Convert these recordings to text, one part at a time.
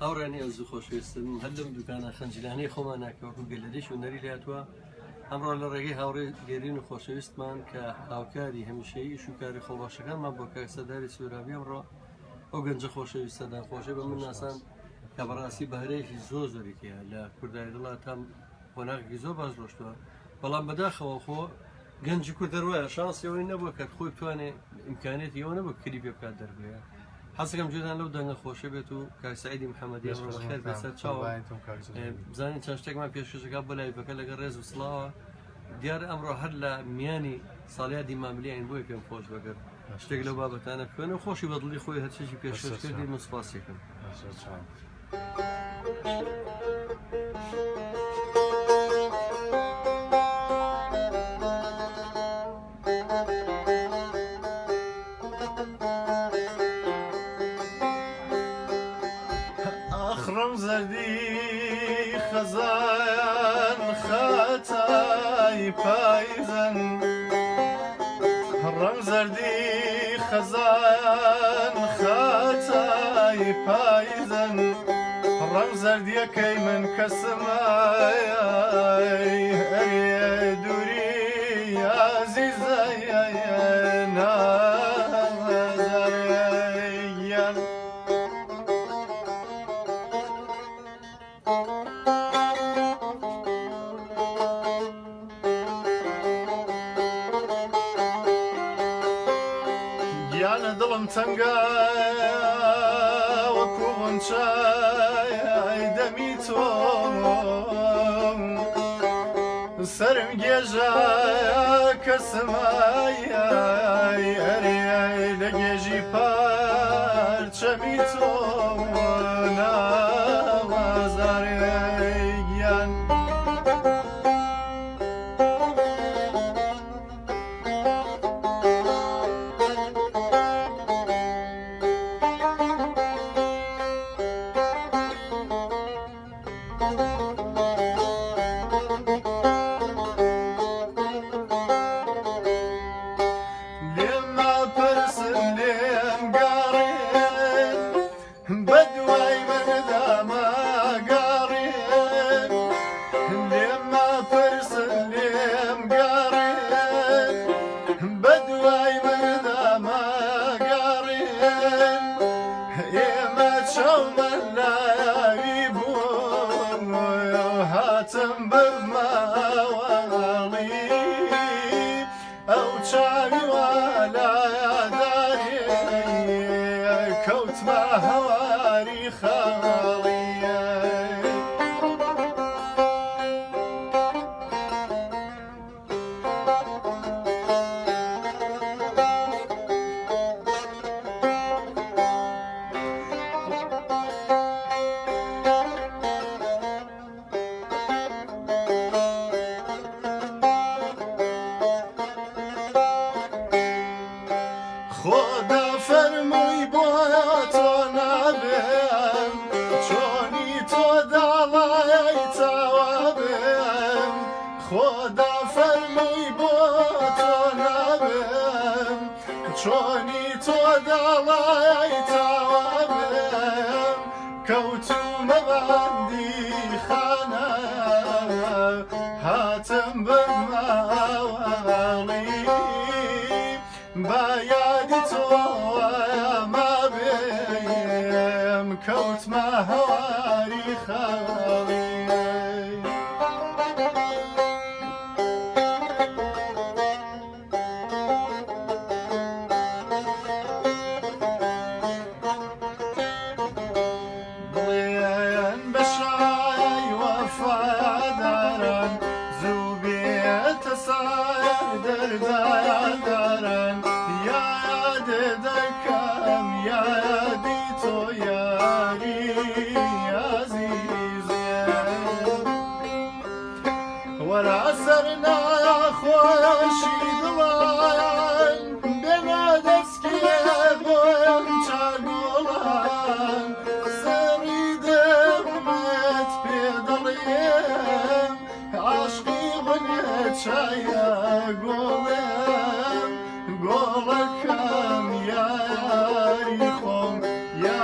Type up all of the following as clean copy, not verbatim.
ئەوڕێنی ئەزوو خۆشویستم هەر لەم دوکانە خەنجلانەی خۆمان ناکەوەکو گەلەریش و نەری لاتووە ئەمڕۆ لە ڕێگەی هاوڕێ گێرین و خۆشەویستمان کە هاوکاری هەمیشەیی ئیش و کاری خۆباشەکانمان بۆ کاکسەداری سوورابی ئەمڕۆ ئەو گەنجە خۆشەویستەدان خۆشەی بە من ناسان کە بەڕاستی بەهرەیەکی زۆری تێیە لە کوردای دڵات هەم قۆناغێکی زۆر باش ڕۆشتووە بەڵام بەداخەوە خۆ گەنجی کوردەروایە شانسیەوەی نەبووە کە خۆی بتوانێت ئیمکانێتی ئەوە نەبوو کلیپێ بکات دەربێ حەزەکەم جێدان لەو دەنگە خۆشە بێت و کاک سەعیدی محەممەدی ئەمڕۆ بەخێر بێسەر چاوە بزانین چەند شتێکمان پێشکەشەکە بۆ لایڤەکە لەگەڵ ڕێز و سڵاوە دیارە ئەمڕۆ هەر لە میانی ساڵیادی ماملیین بۆی پێم خۆش بەگەر شتێک لەو بابەتانە بکەن و خۆشی بەدڵی خۆی هەرچێکی پێشکەش کردی من سوپاسێکم. زردی خزان خاتای پایزن رم زردی خزان خاتای پایزن رم زردی کی من کسمای ای دوری عزیزای نازاریان گیانە دڵم تەنگە وەکو غونچای دەمی تۆ سەرم گێژە کەسمای هەرێ لە گێژی پارچەمی تۆ ناوازارێ گیان هاتم بماوالي أو شعبي ولا داري كوت ما هواري خالي خدا فرموی بایا تو نبیم چونی تو دلای توابیم خدا فرموی بایا تو نبیم چونی تو دلای توابیم کوتو مبندی خانه هاتم بماوالی بايادي توا ما بيم كوت ما هواري خالي ضليان بشاي وفاداران زوبية ساير دردايا داران دكم يا ديتو ياري عزيزي ولا سرنا خوشي دلان بنا دسكي بوم چاگولان سري دمت بيدليم عشقي غنيت شايا قولم قولكم يا ريخم يا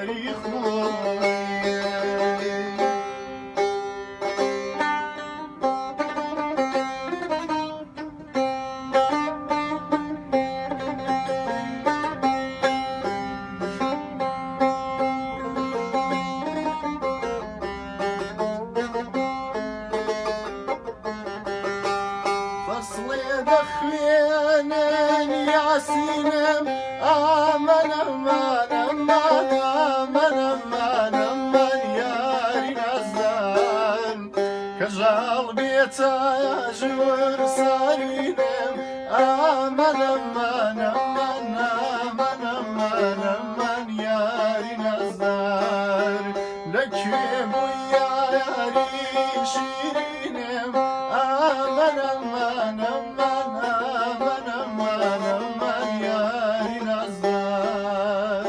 ريخم كجال بيتا جور سارينم آمن أمان أمان أمان أمان أمان ياري نزار لكي بويا ياري شيرينم آمن أمان أمان أمان أمان أمان ياري نزار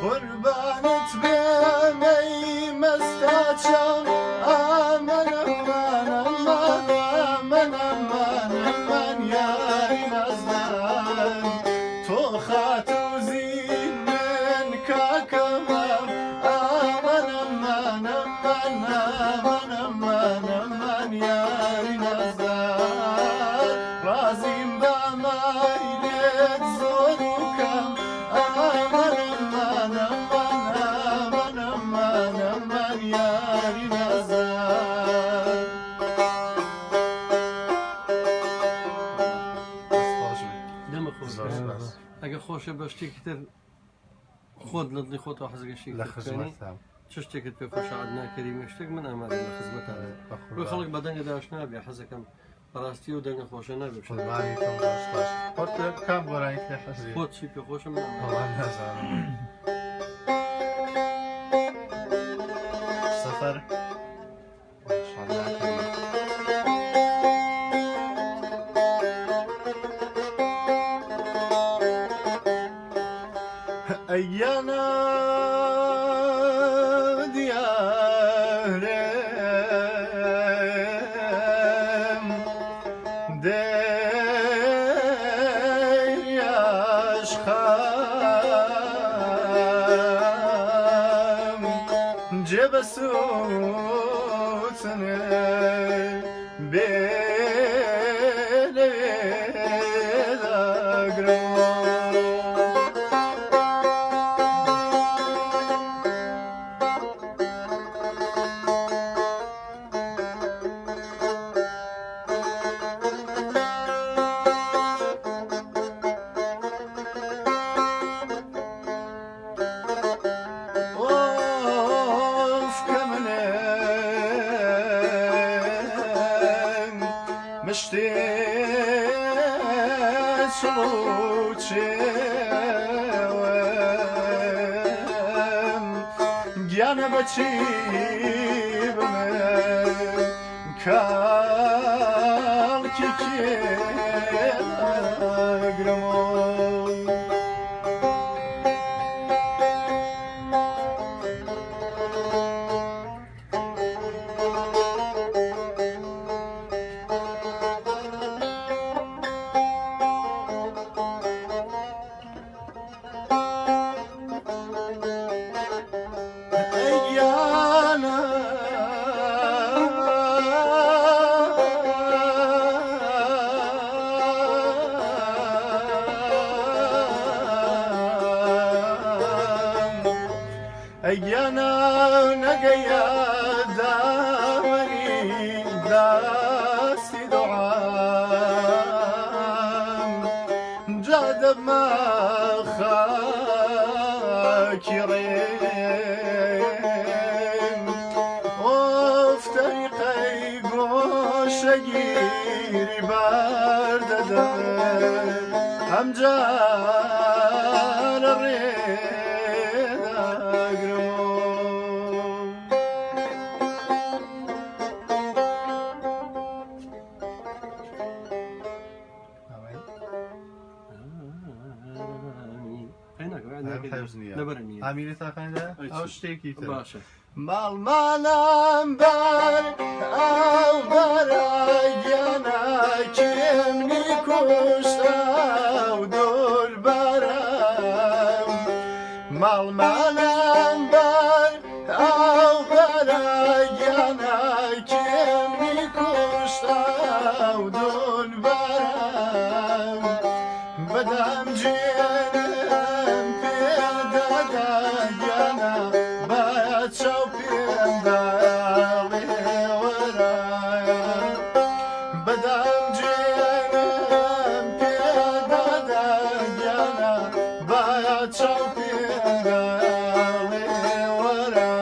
قربانت بيمي مستعجم آمن أمان أمان آمن أمان أمان ياري نزدان تو خاتو زين من كاكمام آمن أمان أمان آمن أمان أمان ياري نزدان رازين بمايلت زوركم آمن أمان أمان أمان أمان أمان ياري نزار دم خوش اگه خوشه باشتی که تر خود لدلی خود و حزگشی لخدمتم چه شتێکت پێ خۆش عادنا کەریمە شتێک من ئامادە لە خزمەتە ڕووی خەڵک بە دەنگە داش نابێ حەزەکەم بەڕاستی و دەنگە خۆشە نابێ کام بۆرانی لێ حەزی خۆت چی پێ خۆشە من نازانم سەفەر ئەیانە دیارم دەریاش خام جێبەسووتنێ بێدەگرم گیانە بەچی بمێ کاڵکی کێگرمەوە ئەیانە نەگەیە داوەری داستی دوعام جا دەبمە خاکی ڕێم ئۆف تەریقەی گۆشەگیری باردەدەم ئەمجا لە ئامیری تاقاندا ئەو شتێکی باشە ماڵمانم بەر ئەو بەرەگیانە کێمنی کوشتە و دوور بەرەم ماڵ مانم بەر ئەو بەرەگیانە کێمی کوشتە و دون بەرم بەدەم جێنم پێدەدەگیانە بەیە چاو پێم دەڵێ وەرایە بەدەم جێنم پێدەدەگیانە بەیە چاو پێم دەڵێ وەرایە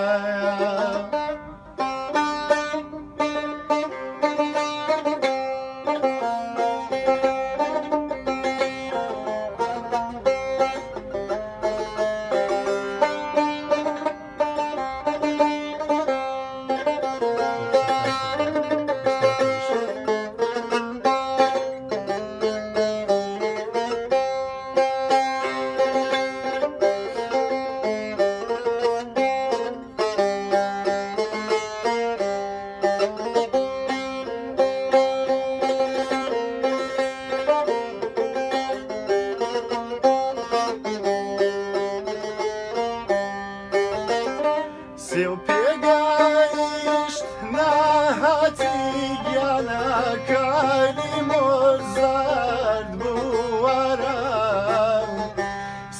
سێو پێگەیشت نەهاتی گیانە کاری مۆزارد بوو وەرە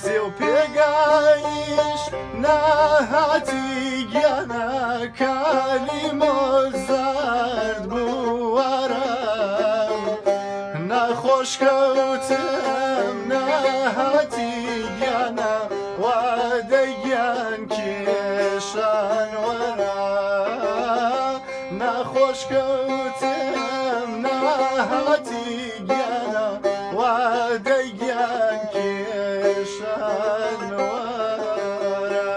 سێو پێگەیشت نەهاتی گیانە کاری مۆزارد بوو وەرە نەخۆش کەوتم نەهاتی گیانە وادەیان کێشان وەرە نەخۆش کەوتم نەهاتی گیانە وادەیان کێشان وەرە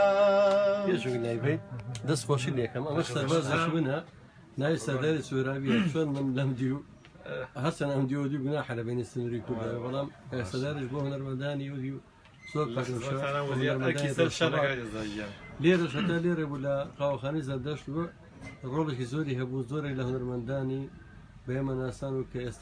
پێشوی نایبێت دەست خۆشی لێکەم ئەمە سەربازش منە ناوی سەرداری سوێراویە چۆن من لەم دی و هەرچەند ئەم دی و دی گوناحە لە بینی سنووری کوردەوە بەڵام سەرداریش بۆ هونەرمەندانی و دی و زۆر لێرەش هەتا لێرە بوو لە قاوەخانەی زەردەشت بوو ڕۆڵێکی زۆری هەبوو زۆرێک لە هونەرمەندانی بەێمە ناسان و کە ئێستا